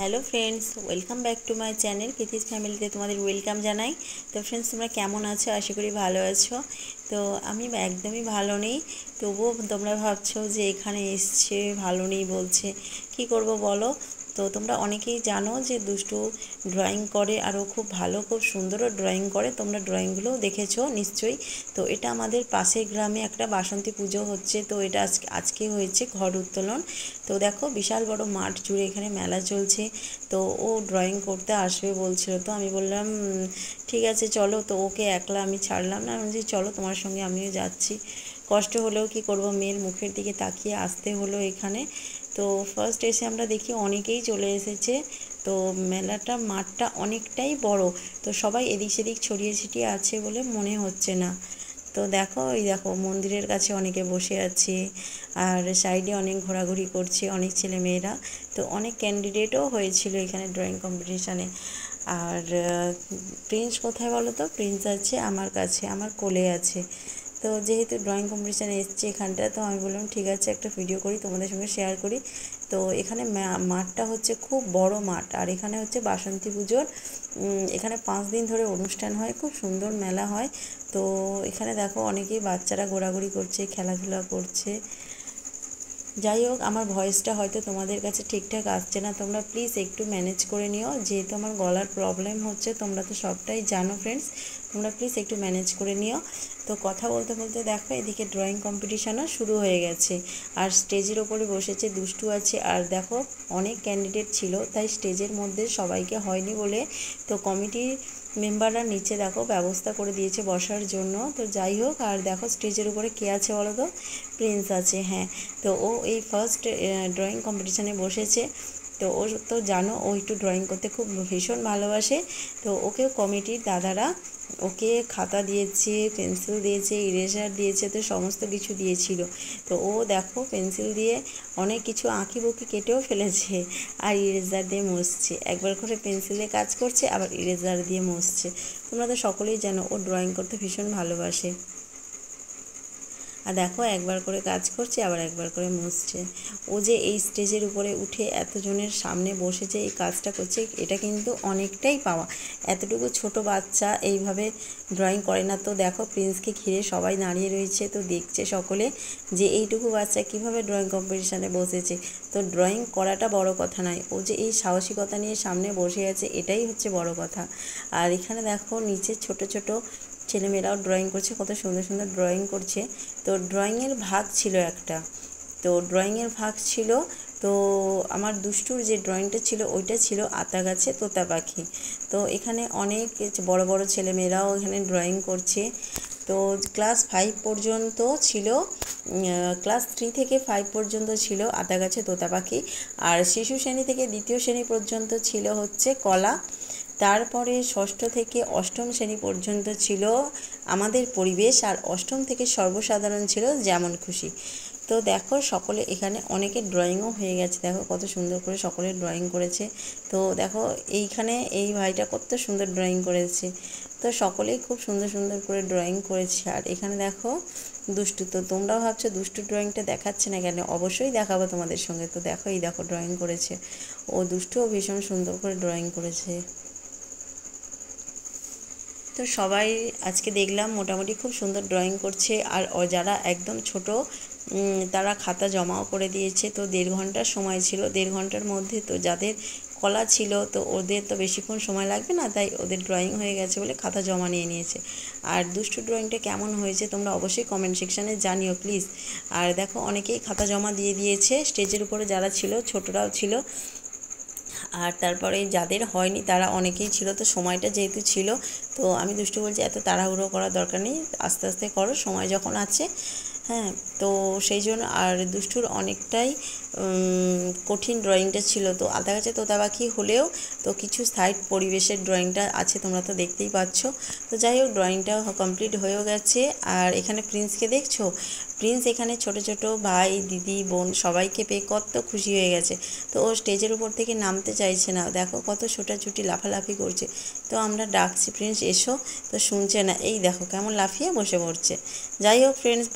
Hello friends, welcome back to my channel Preeti's ফ্যামিলিতে তোমাদের welcome জানাই। তো ফ্রেন্ডস, তোমরা কেমন আছো? আশা করি ভালো আছো। তো আমি একদমই ভালো নেই, তবুও তোমরা ভাবছো যে এখানে এসছে ভালো নেই বলছে, কি করব বলো। তো তোমরা অনেকেই জানো যে দুষ্টু ড্রয়িং করে, আরও খুব ভালো খুব সুন্দরও ড্রয়িং করে, তোমরা ড্রয়িংগুলোও দেখেছো নিশ্চয়ই। তো এটা আমাদের পাশের গ্রামে একটা বাসন্তী পুজো হচ্ছে, তো এটা আজকে হয়েছে ঘট উত্তোলন। তো দেখো বিশাল বড় মাঠ জুড়ে এখানে মেলা চলছে। তো ও ড্রয়িং করতে আসবে বলছিল, তো আমি বললাম ঠিক আছে চলো। তো ওকে একলা আমি ছাড়লাম না, আমি বলছি চলো তোমার সঙ্গে আমিও যাচ্ছি। কষ্ট হলেও কি করব, মেয়ের মুখের দিকে তাকিয়ে আসতে হলো এখানে। তো ফার্স্ট এসে আমরা দেখি অনেকেই চলে এসেছে। তো মেলাটা মাঠটা অনেকটাই বড়, তো সবাই এদিক সেদিক ছড়িয়ে ছিটিয়ে আছে বলে মনে হচ্ছে না। তো দেখো, এই দেখো মন্দিরের কাছে অনেকে বসে আছে, আর সাইডে অনেক ঘোরাঘুরি করছে অনেক ছেলে মেয়েরা। তো অনেক ক্যান্ডিডেটও হয়েছিল এখানে ড্রয়িং কম্পিটিশানে। আর প্রিন্স কোথায় বলো তো? প্রিন্স আছে আমার কাছে, আমার কোলে আছে। তো যেহেতু ড্রয়িং কম্পিটিশানে এসছে এখানটা, তো আমি বললাম ঠিক আছে একটা ভিডিও করি তোমাদের সঙ্গে শেয়ার করি। তো এখানে মাঠটা হচ্ছে খুব বড় মাঠ, আর এখানে হচ্ছে বাসন্তী পুজোর এখানে 5 দিন ধরে অনুষ্ঠান হয়, খুব সুন্দর মেলা হয়। তো এখানে দেখো অনেকেই বাচ্চারা ঘোরাঘুরি করছে, খেলাধুলা করছে। যাই হোক, আমার ভয়েসটা হয়তো তোমাদের কাছে ঠিকঠাক আসছে না, তোমরা প্লিজ একটু ম্যানেজ করে নিও, যেহেতু আমার গলার প্রবলেম হচ্ছে, তোমরা তো সবটাই জানো ফ্রেন্ডস। তোমরা প্লিজ একটু ম্যানেজ করে নিও। তো কথা বলতে বলতে দেখো এদিকে ড্রয়িং কম্পিটিশানও শুরু হয়ে গেছে, আর স্টেজের ওপরে বসেছে দুষ্টু আছে। আর দেখো অনেক ক্যান্ডিডেট ছিল, তাই স্টেজের মধ্যে সবাইকে হয়নি বলে তো কমিটির মেম্বাররা নিচে দেখো ব্যবস্থা করে দিয়েছে বসার জন্য। তো যাই হোক, আর দেখো স্টেজের উপরে কে আছে বলো তো? প্রিন্স আছে, হ্যাঁ। তো ও এই ফার্স্ট ড্রয়িং কম্পিটিশানে বসেছে। তো ও তো জানো ও একটু ড্রয়িং করতে খুব ভীষণ ভালোবাসে। তো ওকে কমিটির দাদারা ওকে খাতা দিয়েছে, পেন্সিল দিয়েছে, ইরেজার দিয়েছে, তো সমস্ত কিছু দিয়েছিল। তো ও দেখো পেন্সিল দিয়ে অনেক কিছু আঁকি বুকি কেটেও ফেলেছে, আর ইরেজার দিয়ে মুছছে, একবার করে পেন্সিলে কাজ করছে আবার ইরেজার দিয়ে মুছছে। তোমরা তো সকলেই জানো ও ড্রয়িং করতে ভীষণ ভালোবাসে। আর দেখো একবার করে কাজ করছে আবার একবার করে মুছছে। ও যে এই স্টেজের উপরে উঠে এতজনের সামনে বসেছে এই কাজটা করছে, এটা কিন্তু অনেকটাই পাওয়া। এতটুকু ছোট বাচ্চা এইভাবে ড্রয়িং করে না। তো দেখো প্রিন্সকে ঘিরে সবাই দাঁড়িয়ে রয়েছে, তো দেখছে সকলে যে এইটুকু বাচ্চা কিভাবে ড্রয়িং কম্পিটিশানে বসেছে। তো ড্রয়িং করাটা বড় কথা নয়, ও যে এই সাহসিকতা নিয়ে সামনে বসে আছে এটাই হচ্ছে বড় কথা। আর এখানে দেখো নিচে ছোট ছোট ছেলেমেয়েরাও ড্রয়িং করছে, কত সুন্দর সুন্দর ড্রয়িং করছে। তো ড্রয়িংয়ের ভাগ ছিল একটা, তো ড্রয়িংয়ের ভাগ ছিল। তো আমার দুষ্টুর যে ড্রয়িংটা ছিল ওইটা ছিল আতা গাছে তোতা পাখি। তো এখানে অনেক বড় বড় ছেলেমেয়েরাও এখানে ড্রয়িং করছে। তো ক্লাস 5 পর্যন্ত ছিল, ক্লাস 3 থেকে 5 পর্যন্ত ছিল আতা গাছে তোতা পাখি। আর শিশু শ্রেণী থেকে দ্বিতীয় শ্রেণী পর্যন্ত ছিল হচ্ছে কলা। তারপরে ষষ্ঠ থেকে অষ্টম শ্রেণী পর্যন্ত ছিল আমাদের পরিবেশ, আর অষ্টম থেকে সর্বসাধারণ ছিল যেমন খুশি। তো দেখো সকলে এখানে অনেকের ড্রয়িংও হয়ে গেছে, দেখো কত সুন্দর করে সকলে ড্রয়িং করেছে। তো দেখো এইখানে এই ভাইটা কত সুন্দর ড্রয়িং করেছে। তো সকলেই খুব সুন্দর সুন্দর করে ড্রয়িং করেছে। আর এখানে দেখো দুষ্টু, তো তোমরাও ভাবছো দুষ্টু ড্রয়িংটা দেখাচ্ছে না কেন? অবশ্যই দেখাবো তোমাদের সঙ্গে। তো দেখো এই দেখো ড্রয়িং করেছে ও, দুষ্টুও ভীষণ সুন্দর করে ড্রয়িং করেছে। তো সবাই আজকে দেখলাম মোটামুটি খুব সুন্দর ড্রয়িং করছে। আর যারা একদম ছোট তারা খাতা জমাও করে দিয়েছে। তো 1.5 ঘন্টার সময় ছিল, 1.5 ঘন্টার মধ্যে তো যাদের কলা ছিল তো ওদের তো বেশিক্ষণ সময় লাগবে না, তাই ওদের ড্রয়িং হয়ে গেছে বলে খাতা জমা নিয়ে নিয়েছে। আর দুষ্টু ড্রয়িংটা কেমন হয়েছে তোমরা অবশ্যই কমেন্ট সেকশানে জানিও প্লিজ। আর দেখো অনেকেই খাতা জমা দিয়ে দিয়েছে, স্টেজের উপরে যারা ছিল ছোটরাও ছিল। আর তারপরে যাদের হয়নি তারা অনেকেই ছিল, তো সময়টা যেহেতু ছিল, তো আমি দুষ্টু বলছি এত তাড়াহুড়ো করার দরকার নেই, আস্তে আস্তে করো, সময় যখন আছে। হ্যাঁ, তো সেই জন্য। আর দুষ্টুর অনেকটাই কঠিন ড্রয়িংটা ছিল। তো আধা গাছে তোতা পাখি হলেও তো কিছু সাইড পরিবেশের ড্রয়িংটা আছে, তোমরা তো দেখতেই পাচ্ছ। তো যাই হোক ড্রয়িংটা কমপ্লিট হয়েও গেছে। আর এখানে প্রিন্সকে দেখছো, প্রিন্স এখানে ছোট ছোট ভাই দিদি বোন সবাইকে পেয়ে কত খুশি হয়ে গেছে। তো ও স্টেজের উপর থেকে নামতে চাইছে না, দেখো কত ছোটাছুটি লাফালাফি করছে। তো আমরা ডাকছি প্রিন্স এসো, তো শুনছে না, এই দেখো কেমন লাফিয়ে বসে পড়ছে। যাই হোক ফ্রেন্ডস,